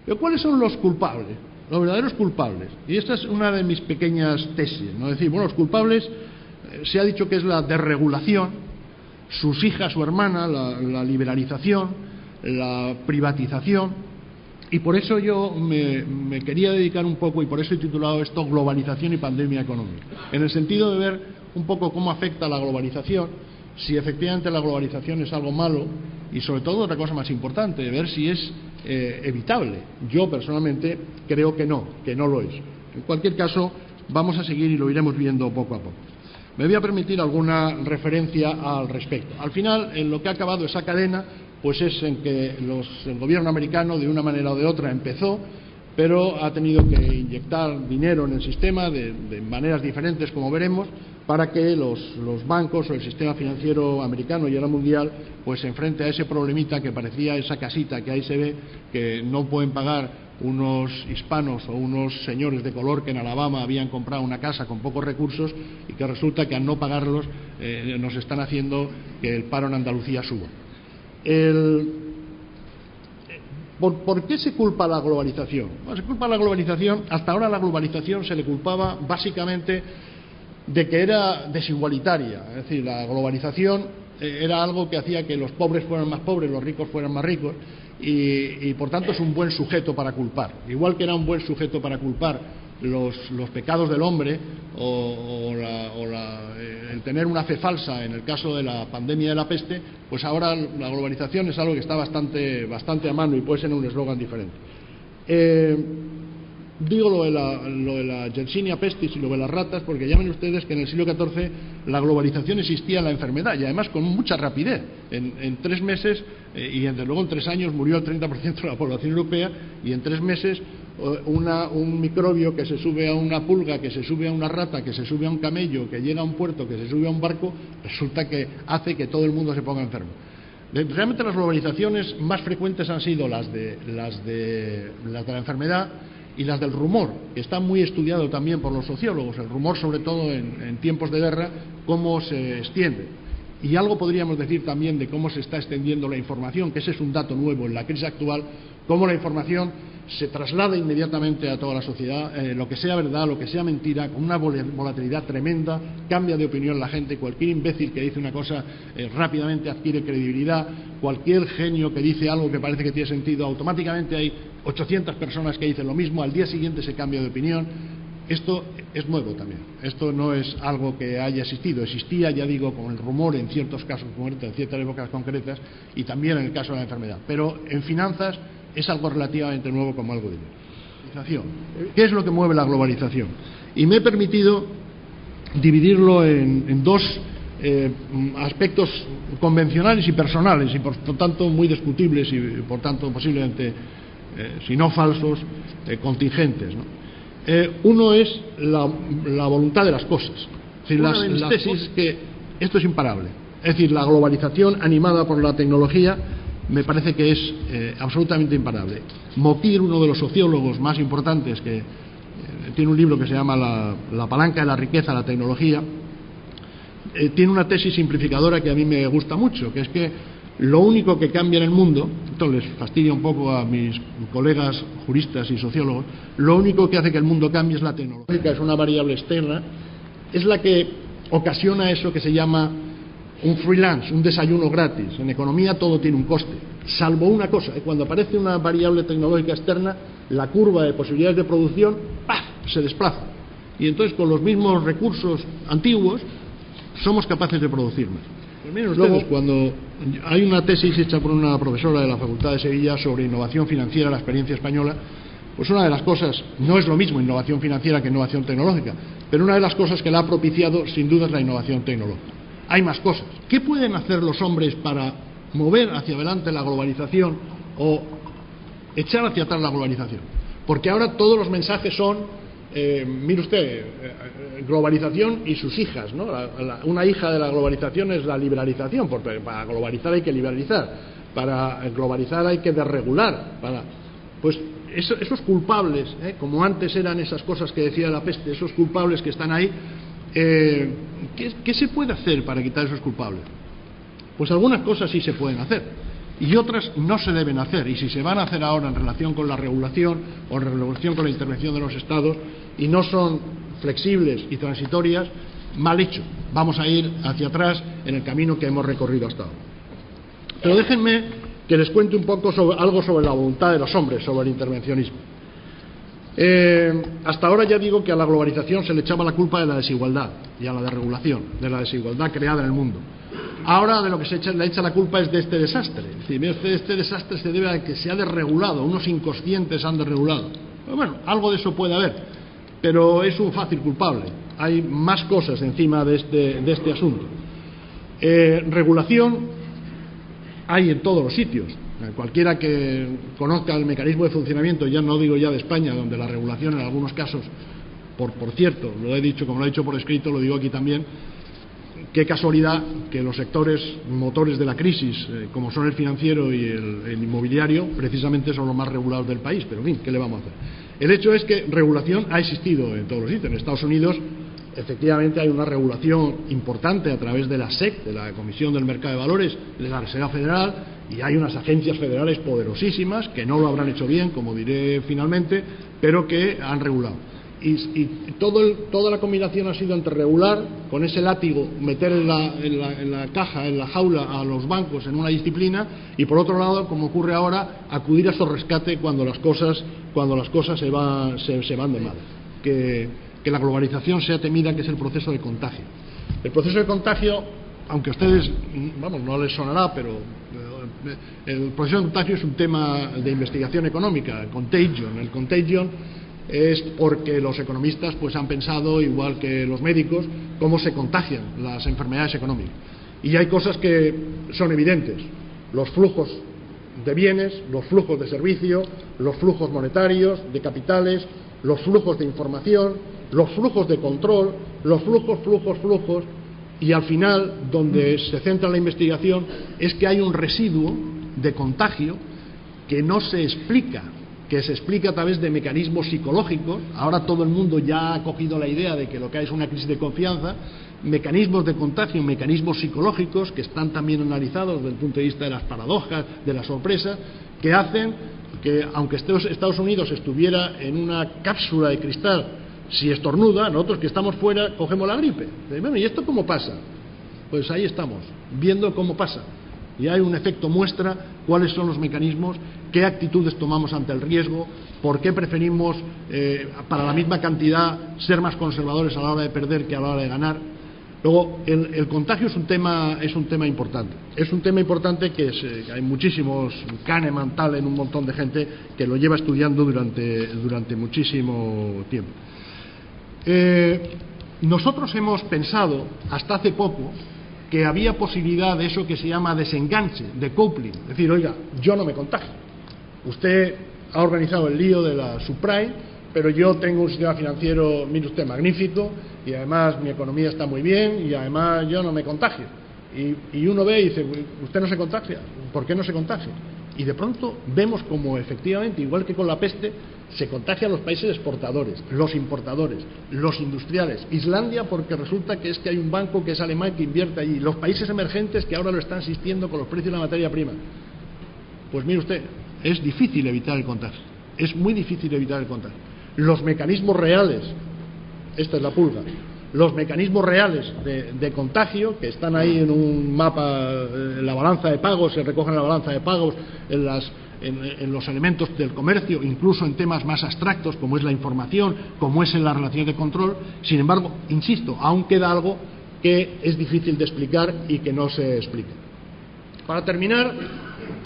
Pero ¿cuáles son los culpables? Los verdaderos culpables. Y esta es una de mis pequeñas tesis, ¿no? Es decir, bueno, los culpables, se ha dicho que es la desregulación, sus hijas o hermana, la liberalización, la privatización, y por eso yo me quería dedicar un poco, y por eso he titulado esto Globalización y pandemia económica, en el sentido de ver un poco cómo afecta la globalización, si efectivamente la globalización es algo malo, y sobre todo otra cosa más importante, de ver si es evitable. Yo personalmente creo que no lo es. En cualquier caso, vamos a seguir y lo iremos viendo poco a poco. Me voy a permitir alguna referencia al respecto. Al final, en lo que ha acabado esa cadena, pues es en que el gobierno americano, de una manera o de otra, empezó, pero ha tenido que inyectar dinero en el sistema de maneras diferentes, como veremos, para que los bancos o el sistema financiero americano y ahora mundial pues se enfrente a ese problemita que parecía esa casita que ahí se ve, que no pueden pagar unos hispanos o unos señores de color que en Alabama habían comprado una casa con pocos recursos y que resulta que al no pagarlos nos están haciendo que el paro en Andalucía suba. ¿Por qué se culpa la globalización? Bueno, se culpa la globalización. Hasta ahora a la globalización se le culpaba básicamente de que era desigualitaria. Es decir, la globalización era algo que hacía que los pobres fueran más pobres, los ricos fueran más ricos, y por tanto es un buen sujeto para culpar. Igual que era un buen sujeto para culpar los pecados del hombre el tener una fe falsa en el caso de la pandemia de la peste, pues ahora la globalización es algo que está bastante a mano y puede ser un eslogan diferente. Digo lo de la Yersinia pestis y lo de las ratas porque ya ven ustedes que en el siglo XIV la globalización existía en la enfermedad y además con mucha rapidez. En 3 meses y desde luego en 3 años murió el 30% de la población europea y en 3 meses un microbio que se sube a una pulga, que se sube a una rata, que se sube a un camello, que llega a un puerto, que se sube a un barco, resulta que hace que todo el mundo se ponga enfermo. Realmente las globalizaciones más frecuentes han sido las de la enfermedad y las del rumor, que está muy estudiado también por los sociólogos, el rumor sobre todo en tiempos de guerra, cómo se extiende. Y algo podríamos decir también de cómo se está extendiendo la información, que ese es un dato nuevo en la crisis actual, cómo la información se traslada inmediatamente a toda la sociedad, lo que sea verdad, lo que sea mentira, con una volatilidad tremenda, cambia de opinión la gente, cualquier imbécil que dice una cosa rápidamente adquiere credibilidad, cualquier genio que dice algo que parece que tiene sentido, automáticamente hay 800 personas que dicen lo mismo, al día siguiente se cambia de opinión. Esto es nuevo también, esto no es algo que haya existido, existía, ya digo, con el rumor en ciertos casos concretos, en ciertas épocas concretas y también en el caso de la enfermedad, pero en finanzas es algo relativamente nuevo como algo de globalización. ¿Qué es lo que mueve la globalización? Y me he permitido dividirlo en 2 aspectos convencionales y personales y por tanto muy discutibles y por tanto posiblemente, si no falsos, contingentes, ¿no? Uno es la voluntad de las cosas. Es decir, las tesis que esto es imparable. Es decir, la globalización animada por la tecnología me parece que es absolutamente imparable. Moquir, uno de los sociólogos más importantes, que tiene un libro que se llama La palanca de la riqueza, la tecnología, tiene una tesis simplificadora que a mí me gusta mucho, que es que lo único que cambia en el mundo, esto les fastidia un poco a mis colegas juristas y sociólogos, lo único que hace que el mundo cambie es la tecnología, es una variable externa, es la que ocasiona eso que se llama un free lunch, un desayuno gratis. En economía todo tiene un coste, salvo una cosa, cuando aparece una variable ttecnológica externa, la curva de posibilidades de producción ¡paf!, se desplaza. Y entonces con los mismos recursos antiguos somos capaces de producir más. Pues miren ustedes, cuando hay una tesis hecha por una profesora de la Facultad de Sevilla sobre innovación financiera, la experiencia española, pues una de las cosas, no es lo mismo innovación financiera que innovación tecnológica, pero una de las cosas que la ha propiciado sin duda es la innovación tecnológica. Hay más cosas. ¿Qué pueden hacer los hombres para mover hacia adelante la globalización o echar hacia atrás la globalización? Porque ahora todos los mensajes son mire usted, globalización y sus hijas, ¿no? Una hija de la globalización es la liberalización, porque para globalizar hay que liberalizar, para globalizar hay que desregular, pues esos culpables, como antes eran esas cosas que decía la peste, esos culpables que están ahí, ¿qué se puede hacer para quitar esos culpables? Pues algunas cosas sí se pueden hacer. y otras no se deben hacer, y si se van a hacer ahora en relación con la regulación o en relación con la intervención de los Estados y no son flexibles y transitorias, mal hecho, vamos a ir hacia atrás en el camino que hemos recorrido hasta ahora. Pero déjenme que les cuente un poco algo sobre la voluntad de los hombres, sobre el intervencionismo. Hasta ahora ya digo que a la globalización se le echaba la culpa de la desigualdad y a la desregulación, de la desigualdad creada en el mundo. Ahora de lo que le echa la culpa es de este desastre. Es decir, este desastre se debe a que se ha desregulado, unos inconscientes han desregulado. Pero bueno, algo de eso puede haber, pero es un fácil culpable. Hay más cosas encima de este asunto. Regulación hay en todos los sitios. Cualquiera que conozca el mecanismo de funcionamiento, ya no digo ya de España, donde la regulación en algunos casos, por cierto, lo he dicho, como lo he dicho por escrito, lo digo aquí también, qué casualidad que los sectores motores de la crisis, como son el financiero y el inmobiliario, precisamente son los más regulados del país, pero en fin, ¿qué le vamos a hacer? El hecho es que regulación ha existido en todos los sitios. En Estados Unidos, efectivamente, hay una regulación importante a través de la SEC, de la Comisión del Mercado de Valores, de la Reserva Federal, y hay unas agencias federales poderosísimas que no lo habrán hecho bien, como diré finalmente, pero que han regulado. Y toda la combinación ha sido entre regular, con ese látigo, meter en la caja, en la jaula a los bancos en una disciplina, y por otro lado, como ocurre ahora, acudir a su rescate cuando las cosas se van de mal. Que la globalización sea temida, que es el proceso de contagio. El proceso de contagio, aunque a ustedes, vamos, no les sonará, pero el proceso de contagio es un tema de investigación económica, contagion. El contagion es porque los economistas pues han pensado, igual que los médicos, cómo se contagian las enfermedades económicas. Y hay cosas que son evidentes: los flujos de bienes, los flujos de servicio, los flujos monetarios, de capitales, los flujos de información, los flujos de control, los flujos, y al final, donde se centra la investigación, es que hay un residuo de contagio que no se explica, que se explica a través de mecanismos psicológicos. Ahora todo el mundo ya ha cogido la idea de que lo que hay es una crisis de confianza. Mecanismos de contagio, mecanismos psicológicos que están también analizados desde el punto de vista de las paradojas, de las sorpresas, que hacen que, aunque Estados Unidos estuviera en una cápsula de cristal, si estornuda, nosotros que estamos fuera cogemos la gripe. Bueno, ¿y esto cómo pasa? Pues ahí estamos, viendo cómo pasa. Y hay un efecto muestra, cuáles son los mecanismos, qué actitudes tomamos ante el riesgo, por qué preferimos, para la misma cantidad, ser más conservadores a la hora de perder que a la hora de ganar. Luego, el contagio es un tema importante. Es un tema importante que hay muchísimos Kahneman, tal, en un montón de gente que lo lleva estudiando durante muchísimo tiempo. Nosotros hemos pensado, hasta hace poco, que había posibilidad de eso que se llama desenganche, de coupling. Es decir, oiga, yo no me contagio. Usted ha organizado el lío de la subprime, pero yo tengo un sistema financiero, mire usted, magnífico, y además mi economía está muy bien, y además yo no me contagio. Y uno ve y dice, ¿usted no se contagia? ¿Por qué no se contagia? Y de pronto vemos como efectivamente, igual que con la peste, se contagian los países exportadores, los importadores, los industriales. Islandia, porque resulta que hay un banco que es alemán que invierte allí. Los países emergentes que ahora lo están asistiendo con los precios de la materia prima. Pues mire usted, es difícil evitar el contagio. Es muy difícil evitar el contagio. Los mecanismos reales, esta es la pulga, los mecanismos reales de contagio, que están ahí en un mapa, en la balanza de pagos, se recogen en la balanza de pagos, en los elementos del comercio, incluso en temas más abstractos como es la información, como es en la relación de control. Sin embargo, insisto, aún queda algo que es difícil de explicar y que no se explica. Para terminar,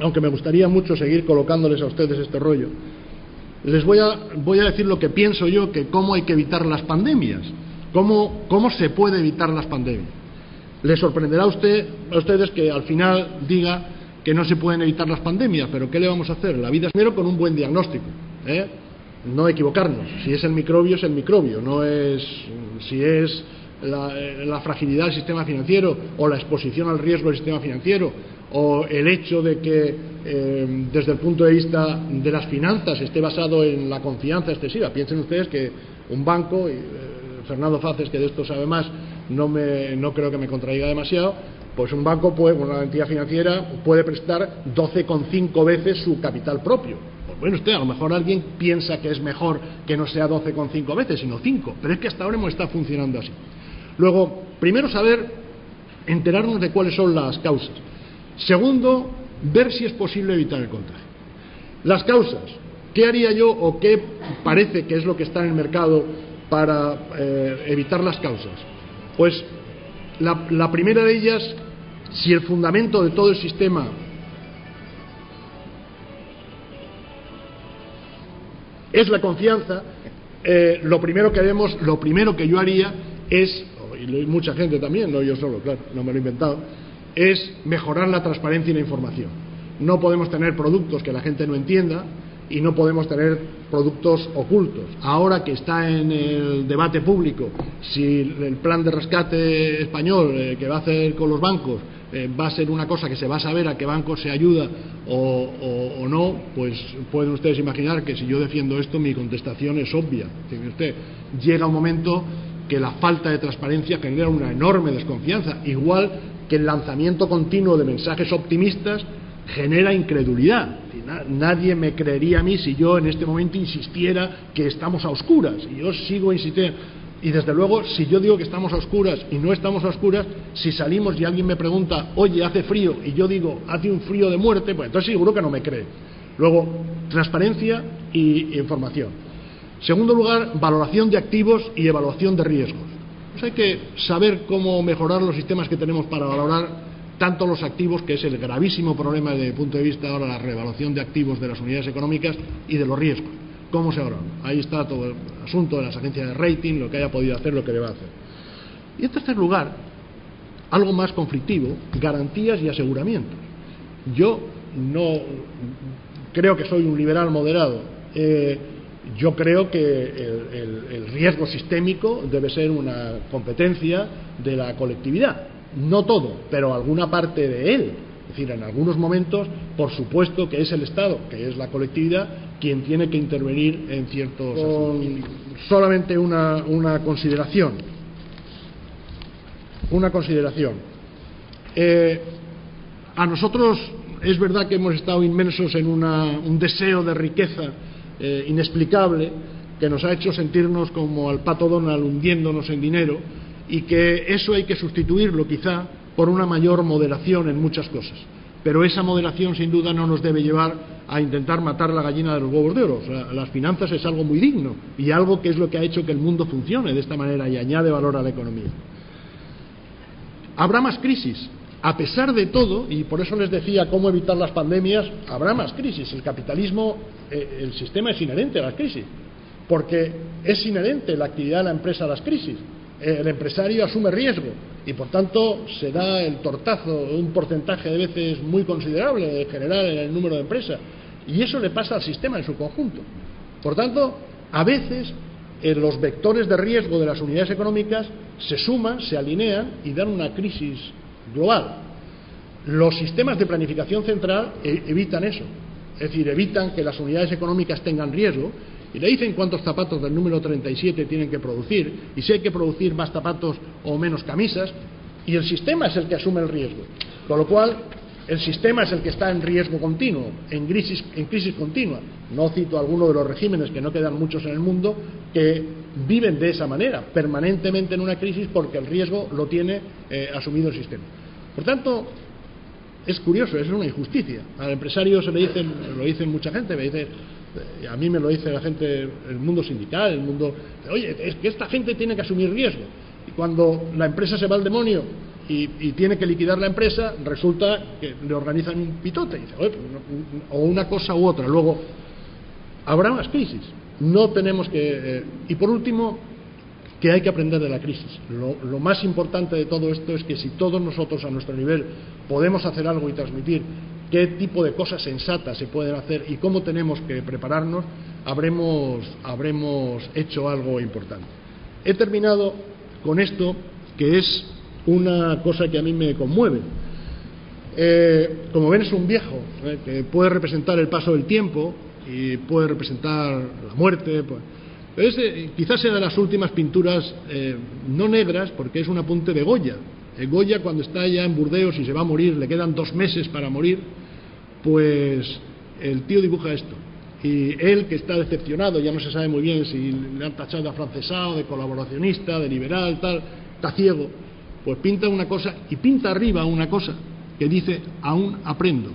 aunque me gustaría mucho seguir colocándoles a ustedes este rollo, les voy a decir lo que pienso yo, que cómo hay que evitar las pandemias, cómo se puede evitar las pandemias. Les sorprenderá a ustedes que al final diga que no se pueden evitar las pandemias, pero ¿qué le vamos a hacer? La vida es primero con un buen diagnóstico, no equivocarnos. Si es el microbio, es el microbio, no es si es la fragilidad del sistema financiero o la exposición al riesgo del sistema financiero o el hecho de que desde el punto de vista de las finanzas esté basado en la confianza excesiva. Piensen ustedes que un banco, Fernando Faces, que de esto sabe más, no creo que me contradiga demasiado, Pues un banco, una entidad financiera, puede prestar 12,5 veces su capital propio. Pues bueno, a lo mejor alguien piensa que es mejor que no sea 12,5 veces, sino 5, pero es que hasta ahora hemos estado funcionando así. Luego, primero enterarnos de cuáles son las causas. Segundo, ver si es posible evitar el contagio. Las causas. ¿Qué haría yo o qué parece que es lo que está en el mercado para evitar las causas? Pues la primera de ellas, si el fundamento de todo el sistema es la confianza, lo primero que yo haría es, y mucha gente también, no yo solo, claro, no me lo he inventado, es mejorar la transparencia y la información. No podemos tener productos que la gente no entienda y no podemos tener productos ocultos. Ahora que está en el debate público si el plan de rescate español que va a hacer con los bancos va a ser una cosa que se va a saber a qué banco se ayuda o no, pues pueden ustedes imaginar que si yo defiendo esto, mi contestación es obvia. Llega un momento que la falta de transparencia genera una enorme desconfianza, igual que el lanzamiento continuo de mensajes optimistas genera incredulidad. Nadie me creería a mí si yo en este momento insistiera que estamos a oscuras, y yo sigo insistiendo. Y desde luego, si yo digo que estamos a oscuras y no estamos a oscuras, si salimos y alguien me pregunta, oye, hace frío, y yo digo, hace un frío de muerte, pues entonces seguro que no me cree. Luego, transparencia y información. Segundo lugar, valoración de activos y evaluación de riesgos. Pues hay que saber cómo mejorar los sistemas que tenemos para valorar tanto los activos, que es el gravísimo problema desde mi punto de vista ahora, la revaluación de activos de las unidades económicas, y de los riesgos. ¿Cómo se valoran? Ahí está todo el asunto de las agencias de rating, lo que haya podido hacer, lo que deba hacer. Y en tercer lugar, algo más conflictivo, garantías y aseguramientos. Yo no creo que soy un liberal moderado. Yo creo que el riesgo sistémico debe ser una competencia de la colectividad. No todo, pero alguna parte de él. Es decir, en algunos momentos, por supuesto que es el Estado, que es la colectividad, quien tiene que intervenir en ciertos asuntos. Solamente una consideración. A nosotros es verdad que hemos estado inmersos en un deseo de riqueza inexplicable, que nos ha hecho sentirnos como al pato Donald hundiéndonos en dinero, y que eso hay que sustituirlo quizá por una mayor moderación en muchas cosas. Pero esa moderación sin duda no nos debe llevar a intentar matar la gallina de los huevos de oro. O sea, las finanzas es algo muy digno y algo que es lo que ha hecho que el mundo funcione de esta manera y añade valor a la economía. Habrá más crisis. A pesar de todo, y por eso les decía cómo evitar las pandemias, habrá más crisis. El capitalismo, el sistema es inherente a las crisis, porque es inherente la actividad de la empresa a las crisis. El empresario asume riesgo y por tanto se da el tortazo, un porcentaje de veces muy considerable en general en el número de empresas, y eso le pasa al sistema en su conjunto. Por tanto, a veces los vectores de riesgo de las unidades económicas se suman, se alinean y dan una crisis global. Los sistemas de planificación central evitan eso, es decir, evitan que las unidades económicas tengan riesgo y le dicen cuántos zapatos del número 37 tienen que producir y si hay que producir más zapatos o menos camisas, y el sistema es el que asume el riesgo, con lo cual el sistema es el que está en riesgo continuo, en crisis continua. No cito alguno de los regímenes, que no quedan muchos en el mundo, que viven de esa manera, permanentemente en una crisis, porque el riesgo lo tiene asumido el sistema. Por tanto, es curioso, es una injusticia. Al empresario se le dice, lo dice mucha gente, me dice, a mí me lo dice la gente, el mundo sindical, el mundo, oye, es que esta gente tiene que asumir riesgo, y cuando la empresa se va al demonio y tiene que liquidar la empresa, resulta que le organizan un pitote, y dice, oye, o una cosa u otra. Luego habrá más crisis, no tenemos que y por último, que hay que aprender de la crisis. Lo más importante de todo esto es que si todos nosotros a nuestro nivel podemos hacer algo y transmitir qué tipo de cosas sensatas se pueden hacer y cómo tenemos que prepararnos, habremos hecho algo importante. He terminado con esto, que es una cosa que a mí me conmueve. Como ven, es un viejo que puede representar el paso del tiempo y puede representar la muerte, quizás sea de las últimas pinturas no negras, porque es un apunte de Goya, Goya, cuando está ya en Burdeos y se va a morir, le quedan 2 meses para morir, pues el tío dibuja esto. Y él, que está decepcionado, ya no se sabe muy bien si le han tachado de afrancesado, de colaboracionista, de liberal, tal, está ciego, pues pinta una cosa y pinta arriba una cosa que dice: aún aprendo.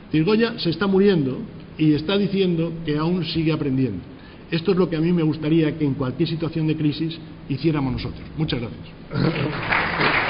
Es decir, Goya se está muriendo y está diciendo que aún sigue aprendiendo. Esto es lo que a mí me gustaría que en cualquier situación de crisis hiciéramos nosotros. Muchas gracias.